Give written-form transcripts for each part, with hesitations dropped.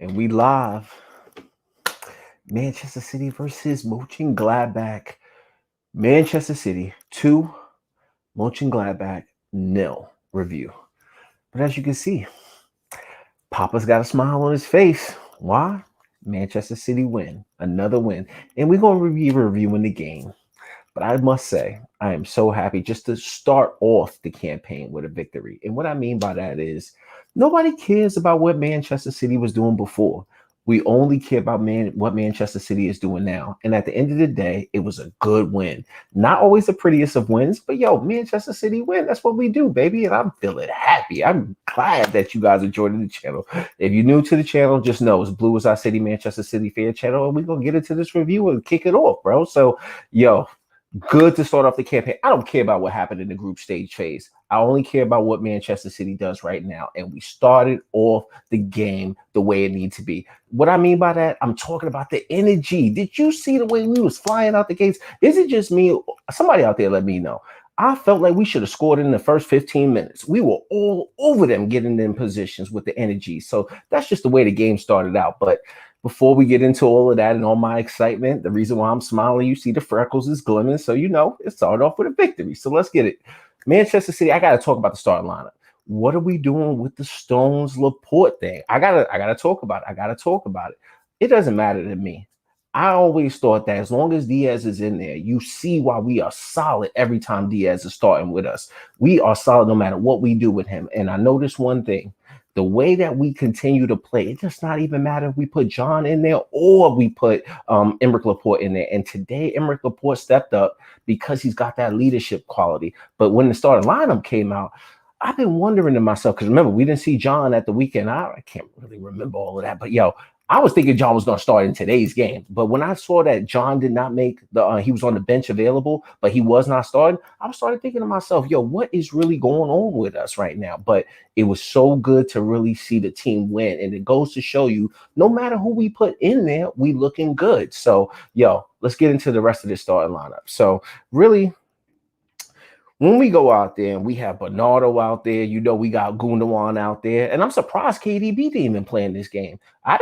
And we live. Manchester City versus Monchengladbach. Manchester City 2, Monchengladbach nil review. But as you can see, Papa's got a smile on his face. Why? Manchester City win. Another win. And we're going to be reviewing the game. But I must say, I am so happy just to start off the campaign with a victory. And what I mean by that is nobody cares about what Manchester City was doing before. We only care about what Manchester City is doing now. And at the end of the day, it was a good win. Not always the prettiest of wins, but yo, Manchester City win. That's what we do, baby. And I'm feeling happy. I'm glad that you guys are joining the channel. If you're new to the channel, just know it's Blue is Our City, Manchester City fan channel. And we're going to get into this review and kick it off, bro. So, yo, good to start off the campaign. I don't care about what happened in the group stage phase. I only care about what Manchester City does right now. And we started off the game the way it needs to be. What I mean by that, I'm talking about the energy. Did you see the way we was flying out the gates? Is it just me? Somebody out there let me know. I felt like we should have scored in the first 15 minutes. We were all over them getting in positions with the energy. So that's just the way the game started out. But before we get into all of that and all my excitement, the reason why I'm smiling, you see the freckles is glimmering. So, you know, it started off with a victory. So let's get it. Manchester City, I got to talk about the starting lineup. What are we doing with the Stones Laporte thing? I gotta talk about it. It doesn't matter to me. I always thought that as long as Diaz is in there, you see why we are solid every time Diaz is starting with us. We are solid no matter what we do with him. And I noticed one thing. The way that we continue to play, it does not even matter if we put John in there or we put Emerick Laporte in there. And today, Emerick Laporte stepped up because he's got that leadership quality. But when the starting lineup came out, I've been wondering to myself, because remember, we didn't see John at the weekend. I can't really remember all of that. But, yo, I was thinking John was going to start in today's game. But when I saw that John did not make he was on the bench available, but he was not starting, I started thinking to myself, yo, what is really going on with us right now? But it was so good to really see the team win. And it goes to show you, no matter who we put in there, we looking good. So, yo, let's get into the rest of this starting lineup. So, really, when we go out there and we have Bernardo out there, you know, we got Gundogan out there, and I'm surprised KDB didn't even play in this game. I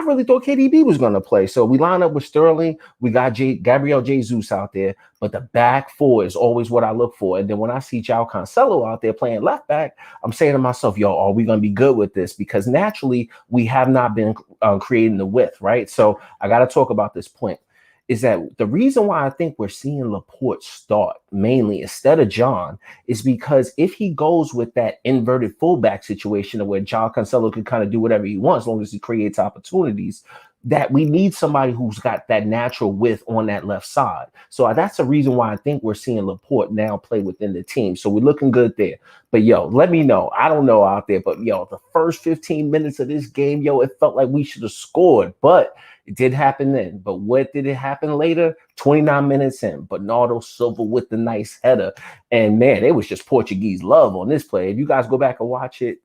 really thought KDB was going to play. So we line up with Sterling. We got Gabriel Jesus out there, but the back four is always what I look for. And then when I see Joao Cancelo out there playing left back, I'm saying to myself, yo, are we going to be good with this? Because naturally, we have not been creating the width, right? So I got to talk about this point. Is that the reason why I think we're seeing Laporte start mainly instead of John is because if he goes with that inverted fullback situation where Joao Cancelo can kind of do whatever he wants as long as he creates opportunities, that we need somebody who's got that natural width on that left side. So that's the reason why I think we're seeing Laporte now play within the team. So we're looking good there. But, yo, let me know. I don't know out there, but, yo, the first 15 minutes of this game, yo, it felt like we should have scored. But it did happen then. But what did it happen later? 29 minutes in, Bernardo Silva with the nice header. And, man, it was just Portuguese love on this play. If you guys go back and watch it,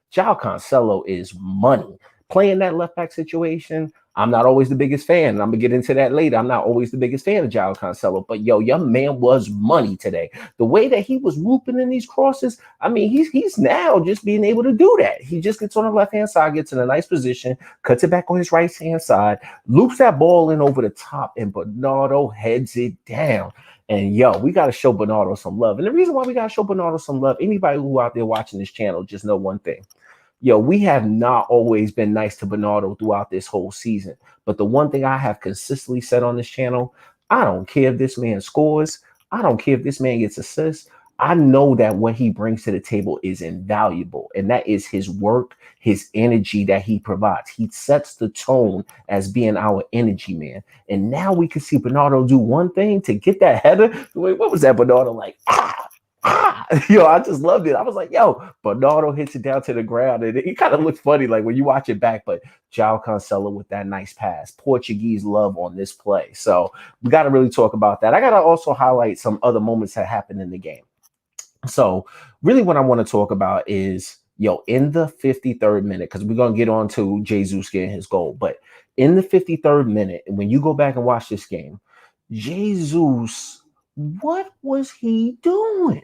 Joao Cancelo is money. Playing that left back situation, I'm not always the biggest fan, and I'm going to get into that later. I'm not always the biggest fan of Joao Cancelo, but, yo, young man was money today. The way that he was whooping in these crosses, I mean, he's now just being able to do that. He just gets on the left-hand side, gets in a nice position, cuts it back on his right-hand side, loops that ball in over the top, and Bernardo heads it down. And, yo, we got to show Bernardo some love. And the reason why we got to show Bernardo some love, anybody who out there watching this channel, just know one thing. Yo, we have not always been nice to Bernardo throughout this whole season. But the one thing I have consistently said on this channel, I don't care if this man scores. I don't care if this man gets assists. I know that what he brings to the table is invaluable. And that is his work, his energy that he provides. He sets the tone as being our energy man. And now we can see Bernardo do one thing to get that header. Wait, what was that, Bernardo? Like, yo, I just loved it. I was like, yo, Bernardo hits it down to the ground. And it kind of looks funny, like when you watch it back, but Joao Cancelo with that nice pass. Portuguese love on this play. So we got to really talk about that. I got to also highlight some other moments that happened in the game. So really what I want to talk about is, yo, in the 53rd minute, because we're going to get on to Jesus getting his goal, but in the 53rd minute, when you go back and watch this game, Jesus, what was he doing?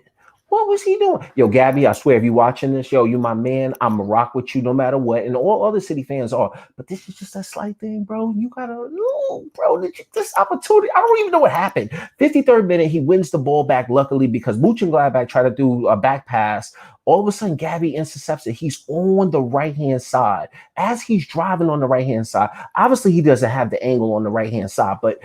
What was he doing? Yo, Gabby, I swear, if you watching this, yo, you my man. I'm going to rock with you no matter what. And all other City fans are. But this is just a slight thing, bro. You got to, no, bro, this opportunity. I don't even know what happened. 53rd minute, he wins the ball back, luckily, because Monchengladbach tried to do a back pass. All of a sudden, Gabby intercepts it. He's on the right-hand side. As he's driving on the right-hand side, obviously he doesn't have the angle on the right-hand side, but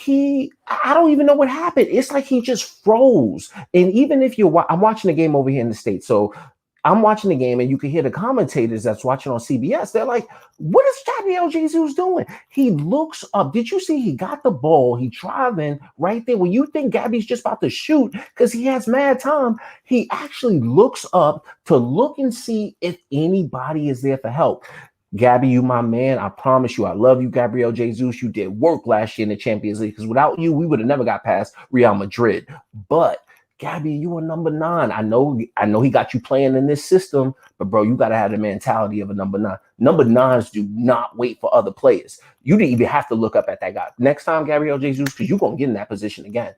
I don't even know what happened. It's like he just froze. And even if I'm watching the game over here in the States, so I'm watching the game and you can hear the commentators that's watching on CBS. They're like, what is Gabriel Jesus doing? He looks up. Did you see he got the ball? He driving right there. When you think Gabby's just about to shoot because he has mad time, he actually looks up to look and see if anybody is there for help. Gabby, you my man. I promise you, I love you, Gabriel Jesus. You did work last year in the Champions League because without you, we would have never got past Real Madrid. But Gabby, you are number 9. I know he got you playing in this system, but bro, you gotta have the mentality of a number 9. Number 9s do not wait for other players. You didn't even have to look up at that guy. Next time, Gabriel Jesus, because you're gonna get in that position again.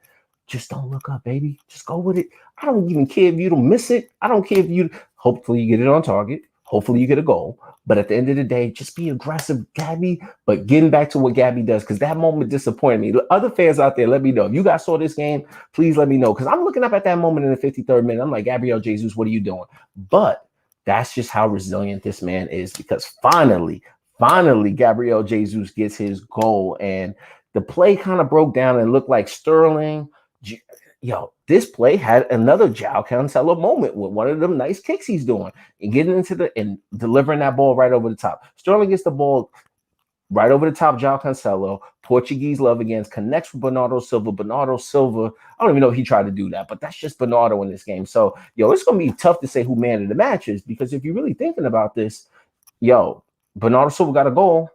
Just don't look up, baby. Just go with it. I don't even care if you don't miss it. I don't care if you. Hopefully, you get it on target. Hopefully, you get a goal. But at the end of the day, just be aggressive, Gabby. But getting back to what Gabby does, because that moment disappointed me. The other fans out there, let me know. If you guys saw this game, please let me know. Because I'm looking up at that moment in the 53rd minute. I'm like, Gabriel Jesus, what are you doing? But that's just how resilient this man is. Because finally, Gabriel Jesus gets his goal. And the play kind of broke down and looked like Sterling. Yo, this play had another Joao Cancelo moment with one of them nice kicks he's doing and getting into and delivering that ball right over the top. Sterling gets the ball right over the top. Joao Cancelo, Portuguese love against, connects with Bernardo Silva. Bernardo Silva, I don't even know if he tried to do that, but that's just Bernardo in this game. So, yo, it's going to be tough to say who man of the match is because if you're really thinking about this, yo, Bernardo Silva got a goal,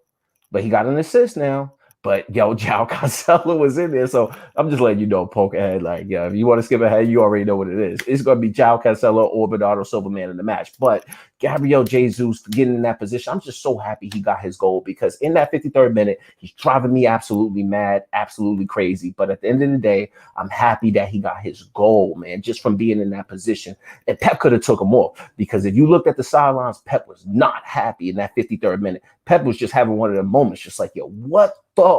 but he got an assist now. But yo, Joao Cancelo was in there, so I'm just letting you know, poke ahead. Like, yeah, if you want to skip ahead, you already know what it is. It's going to be Joao Cancelo or Bernardo Silva man in the match. But Gabriel Jesus getting in that position, I'm just so happy he got his goal because in that 53rd minute, he's driving me absolutely mad, absolutely crazy. But at the end of the day, I'm happy that he got his goal, man, just from being in that position. And Pep could have took him off because if you looked at the sidelines, Pep was not happy in that 53rd minute. Pep was just having one of the moments, just like, yo, what the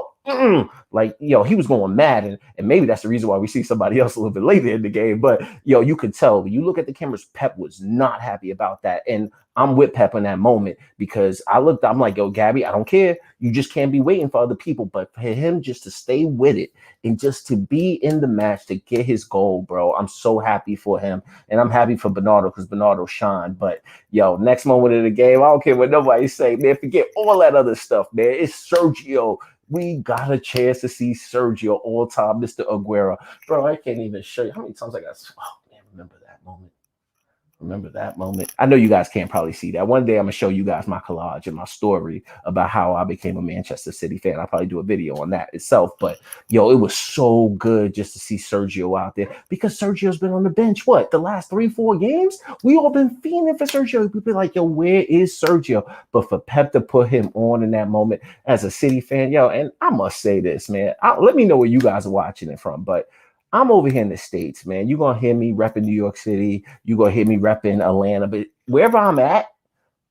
like, yo, he was going mad, and maybe that's the reason why we see somebody else a little bit later in the game. But yo, you could tell when you look at the cameras, Pep was not happy about that, and I'm with Pep in that moment because I'm like, yo, Gabby, I don't care. You just can't be waiting for other people, but for him just to stay with it and just to be in the match to get his goal, bro. I'm so happy for him, and I'm happy for Bernardo because Bernardo shined. But yo, next moment of the game, I don't care what nobody say, man. Forget all that other stuff, man. It's Sergio. We got a chance to see Sergio all time, Mr. Aguero. Bro, I can't even show you how many times I got. Oh, man, remember that moment. Remember that moment? I know you guys can't probably see that. One day I'm going to show you guys my collage and my story about how I became a Manchester City fan. I'll probably do a video on that itself. But, yo, it was so good just to see Sergio out there because Sergio's been on the bench, the last 3-4 games? We all been fiending for Sergio. We've been like, yo, where is Sergio? But for Pep to put him on in that moment as a City fan, yo, and I must say this, man. Let me know where you guys are watching it from, but I'm over here in the States, man. You're going to hear me repping New York City. You're going to hear me repping Atlanta. But wherever I'm at,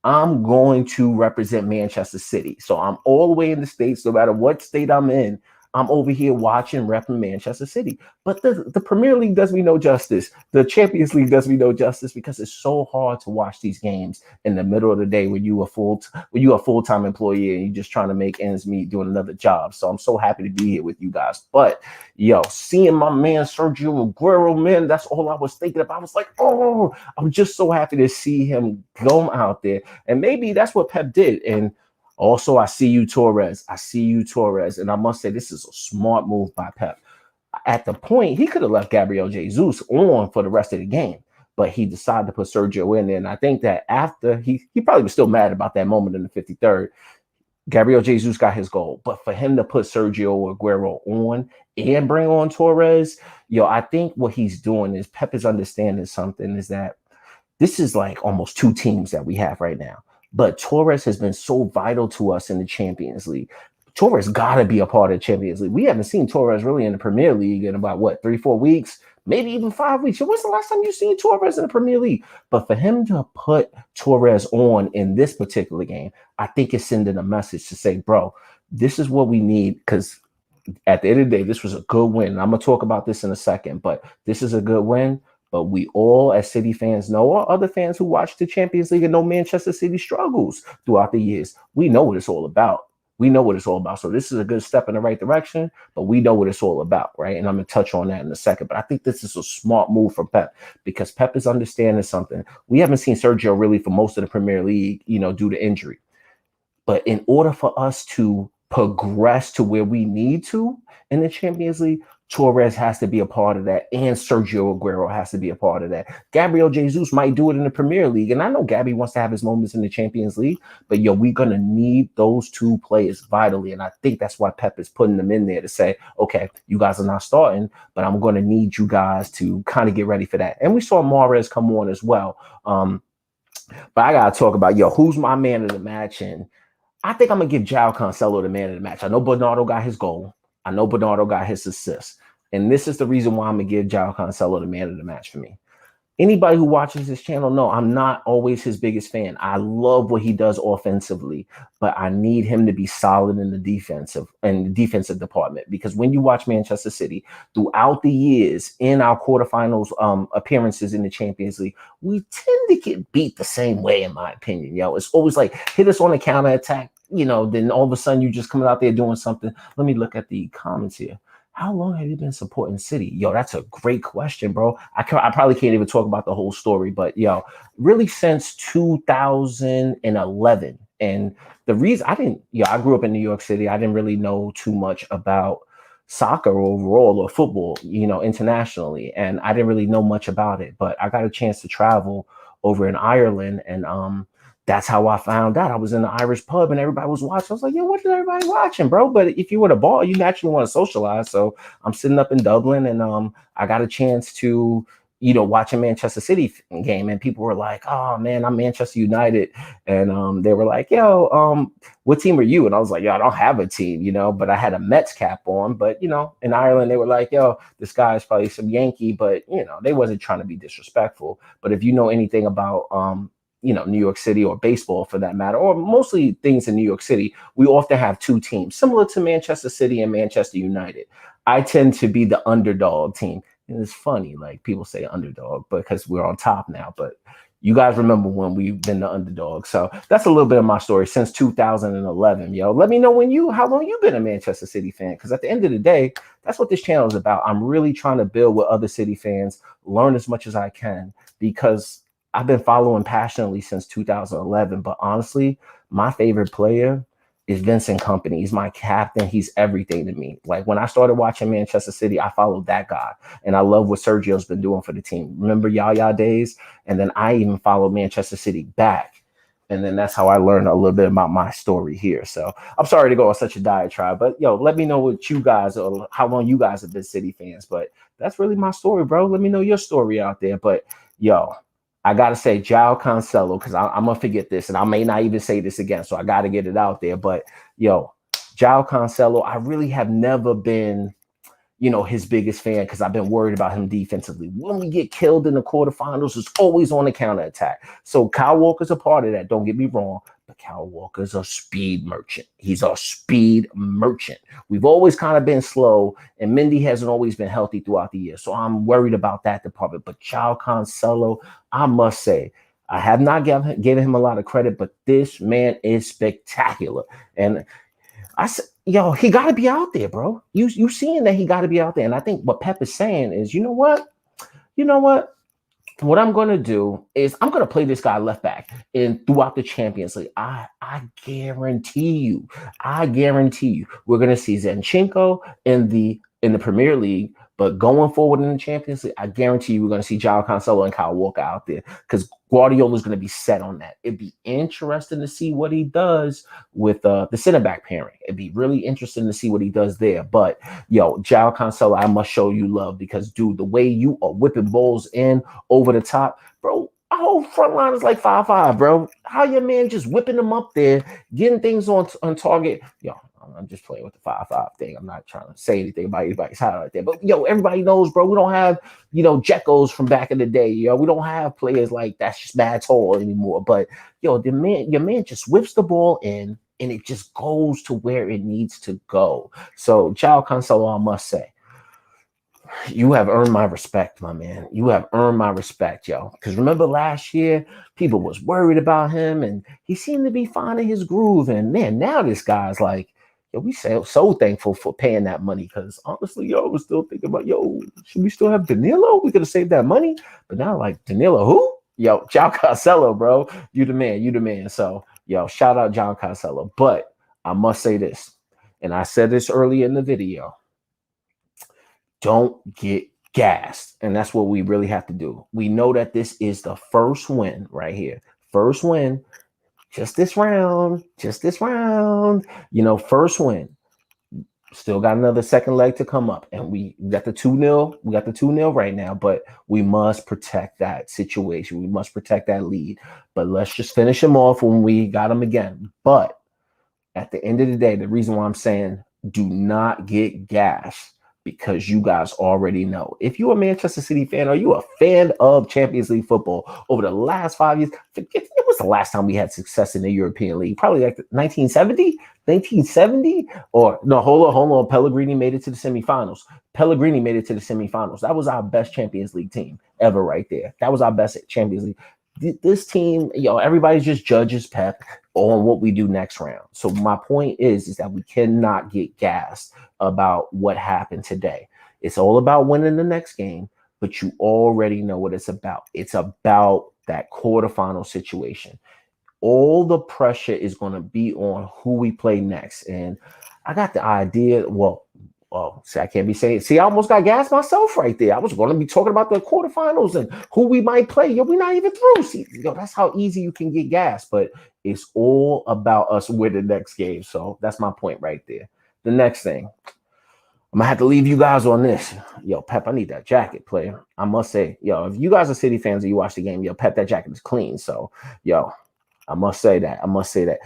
I'm going to represent Manchester City. So I'm all the way in the States. No matter what state I'm in, I'm over here watching, repping Manchester City. But the Premier League does me no justice. The Champions League does me no justice because it's so hard to watch these games in the middle of the day when you a full-time employee and you're just trying to make ends meet doing another job. So I'm so happy to be here with you guys. But yo, seeing my man Sergio Aguero, man, that's all I was thinking about. I was like, oh, I'm just so happy to see him go out there. And maybe that's what Pep did. And also, I see you, Torres. And I must say, this is a smart move by Pep. At the point, he could have left Gabriel Jesus on for the rest of the game, but he decided to put Sergio in there. And I think that after, he probably was still mad about that moment in the 53rd. Gabriel Jesus got his goal. But for him to put Sergio Aguero on and bring on Torres, yo, I think what he's doing is Pep is understanding something, is that this is like almost 2 teams that we have right now. But Torres has been so vital to us in the Champions League. Torres got to be a part of the Champions League. We haven't seen Torres really in the Premier League in about, 3-4 weeks, maybe even 5 weeks. When's the last time you seen Torres in the Premier League? But for him to put Torres on in this particular game, I think it's sending a message to say, bro, this is what we need, because at the end of the day, this was a good win. I'm going to talk about this in a second, but this is a good win. But we all, as City fans, know, or other fans who watch the Champions League and know Manchester City struggles throughout the years, we know what it's all about. We know what it's all about. So this is a good step in the right direction, but we know what it's all about, right? And I'm going to touch on that in a second. But I think this is a smart move from Pep, because Pep is understanding something. We haven't seen Sergio really for most of the Premier League, due to injury. But in order for us to progress to where we need to in the Champions League, Torres has to be a part of that, and Sergio Aguero has to be a part of that. Gabriel Jesus might do it in the Premier League, and I know Gabby wants to have his moments in the Champions League, but we're going to need those two players vitally, and I think that's why Pep is putting them in there to say, okay, you guys are not starting, but I'm going to need you guys to kind of get ready for that. And we saw Mahrez come on as well. But I got to talk about, who's my man of the match, and I think I'm going to give Joao Cancelo the man of the match. I know Bernardo got his goal. I know Bernardo got his assist. And this is the reason why I'm going to give Joao Cancelo the man of the match for me. Anybody who watches this channel know I'm not always his biggest fan. I love what he does offensively, but I need him to be solid in the defensive department, because when you watch Manchester City throughout the years in our quarterfinals appearances in the Champions League, we tend to get beat the same way, in my opinion. It's always like hit us on a counterattack, then all of a sudden you just coming out there doing something. Let me look at the comments here. How long have you been supporting City? That's a great question, bro. I probably can't even talk about the whole story, but really since 2011. And the reason I grew up in New York City. I didn't really know too much about soccer overall or football, internationally. And I didn't really know much about it, but I got a chance to travel over in Ireland, and that's how I found out. I was in the Irish pub and everybody was watching. I was like, what is everybody watching, bro? But if you were at a bar, you naturally want to socialize. So I'm sitting up in Dublin, and I got a chance to, watch a Manchester City game. And people were like, oh, man, I'm Manchester United. And they were like, what team are you? And I was like, I don't have a team, but I had a Mets cap on. But, in Ireland, they were like, this guy is probably some Yankee. But, they wasn't trying to be disrespectful. But if you know anything about New York City, or baseball for that matter, or mostly things in New York City, we often have two teams, similar to Manchester City and Manchester United. I tend to be the underdog team. And it's funny, like people say underdog because we're on top now, but you guys remember when we've been the underdog. So that's a little bit of my story since 2011. Let me know how long you've been a Manchester City fan, because at the end of the day, that's what this channel is about. I'm really trying to build with other City fans, learn as much as I can, because I've been following passionately since 2011, but honestly, my favorite player is Vincent Kompany. He's my captain. He's everything to me. Like when I started watching Manchester City, I followed that guy, and I love what Sergio's been doing for the team. Remember Yaya days? And then I even followed Manchester City back. And then that's how I learned a little bit about my story here. So I'm sorry to go on such a diatribe, but let me know what you guys, or how long you guys have been City fans. But that's really my story, bro. Let me know your story out there. But I got to say Joao Cancelo, because I'm going to forget this, and I may not even say this again, so I got to get it out there. But, Joao Cancelo, I really have never been, his biggest fan, because I've been worried about him defensively. When we get killed in the quarterfinals, it's always on the counterattack. So Kyle Walker's a part of that, don't get me wrong, but Kyle Walker's a speed merchant. He's a speed merchant. We've always kind of been slow, and Mendy hasn't always been healthy throughout the year. So I'm worried about that department. But Joao Cancelo, I must say, I have not given him a lot of credit, but this man is spectacular. And I said, he got to be out there, bro. You seeing that he got to be out there. And I think what Pep is saying is, you know what? What I'm going to do is I'm going to play this guy left back throughout the Champions League. I guarantee you, we're going to see Zinchenko in the Premier League, but going forward in the Champions League, I guarantee you we're going to see Joao Cancelo and Kyle Walker out there, because Guardiola's going to be set on that. It'd be interesting to see what he does with the center back pairing. It'd be really interesting to see what he does there. But Joao Cancelo, I must show you love, because dude, the way you are whipping balls in over the top, bro. Our whole front line is like 5'5", bro. How your man just whipping them up there, getting things on target? I'm just playing with the 5-5 thing. I'm not trying to say anything about anybody's highlight there. But, yo, everybody knows, bro, we don't have, Jekos from back in the day. We don't have players like that's just bad tall anymore. But, yo, your man just whips the ball in, and it just goes to where it needs to go. So, Joao Cancelo, I must say, you have earned my respect, my man. You have earned my respect, yo. Because remember last year, people was worried about him, and he seemed to be finding his groove. And, man, now this guy's like, yo, we so thankful for paying that money. Because, honestly, yo, I was still thinking about, yo, should we still have Danilo? We could have saved that money. But now, like, Danilo, who? Yo, Joao Cancelo, bro. You the man. You the man. So, yo, shout out Joao Cancelo. But I must say this, and I said this earlier in the video. Don't get gassed. And that's what we really have to do. We know that this is the first win right here. First win. Just this round. First win. Still got another second leg to come up. And we got the 2-0. We got the 2-0 right now. But we must protect that situation. We must protect that lead. But let's just finish him off when we got him again. But at the end of the day, the reason why I'm saying do not get gassed, because you guys already know. If you're a Manchester City fan, are you a fan of Champions League football over the last 5 years? Forget, it was the last time we had success in the European League. Probably like 1970? 1970? Or no, hold on. Pellegrini made it to the semifinals. That was our best Champions League team ever right there. That was our best Champions League. This team, everybody just judges Pep on what we do next round. So my point is that we cannot get gassed about what happened today. It's all about winning the next game, but you already know what it's about. It's about that quarterfinal situation. All the pressure is going to be on who we play next. And I got the idea, I can't be saying. See, I almost got gassed myself right there. I was going to be talking about the quarterfinals and who we might play. We're not even through. See, that's how easy you can get gassed. But it's all about us winning the next game. So that's my point right there. The next thing, I'm gonna have to leave you guys on this. Pep, I need that jacket, player. I must say, if you guys are City fans and you watch the game, Pep, that jacket is clean. So, I must say that.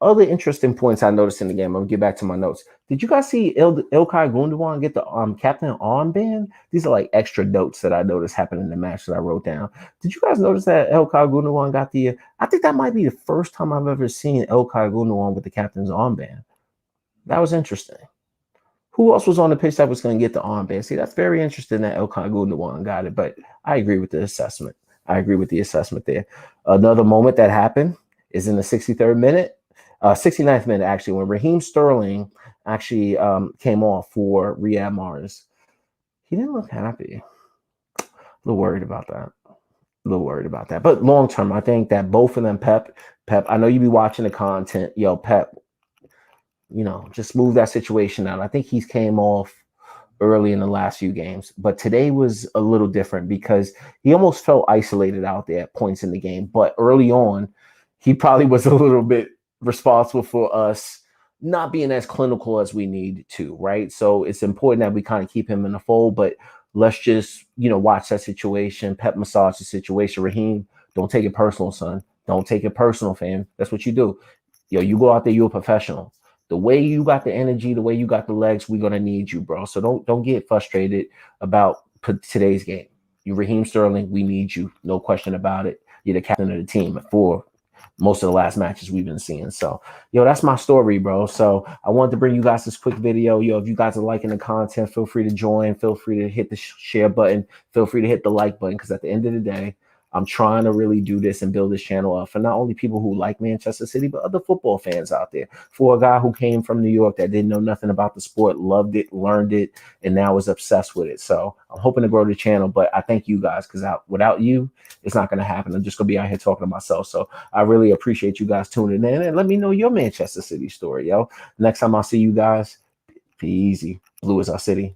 Other interesting points I noticed in the game. I'm gonna get back to my notes. Did you guys see Ilkay Gundogan get the captain armband? These are like extra notes that I noticed happened in the match that I wrote down. Did you guys notice that Ilkay Gundogan got the? I think that might be the first time I've ever seen Ilkay Gundogan with the captain's armband. That was interesting. Who else was on the pitch that was going to get the armband? See, that's very interesting that Ilkay Gundogan got it, but I agree with the assessment. There. Another moment that happened is in the 63rd minute. 69th minute, actually, when Raheem Sterling actually came off for Riyad Mahrez. He didn't look happy. A little worried about that. But long term, I think that both of them, Pep, I know you be watching the content. Pep, just move that situation out. I think he's came off early in the last few games, but today was a little different because he almost felt isolated out there at points in the game. But early on, he probably was a little bit responsible for us not being as clinical as we need to, right? So it's important that we kind of keep him in the fold, but let's just, watch that situation. Pep massage the situation. Raheem, don't take it personal, son. Don't take it personal, fam. That's what you do. You go out there, you're a professional. The way you got the energy, the way you got the legs, we're gonna need you, bro. So don't get frustrated about today's game. You Raheem Sterling, we need you. No question about it. You're the captain of the team for most of the last matches we've been seeing. So, that's my story, bro. So I wanted to bring you guys this quick video. If you guys are liking the content, feel free to join. Feel free to hit the share button. Feel free to hit the like button, because at the end of the day, I'm trying to really do this and build this channel up for not only people who like Manchester City, but other football fans out there. For a guy who came from New York that didn't know nothing about the sport, loved it, learned it, and now is obsessed with it. So I'm hoping to grow the channel, but I thank you guys, because without you, it's not going to happen. I'm just going to be out here talking to myself. So I really appreciate you guys tuning in, and let me know your Manchester City story, Next time I see you guys, be easy. Blue is our city.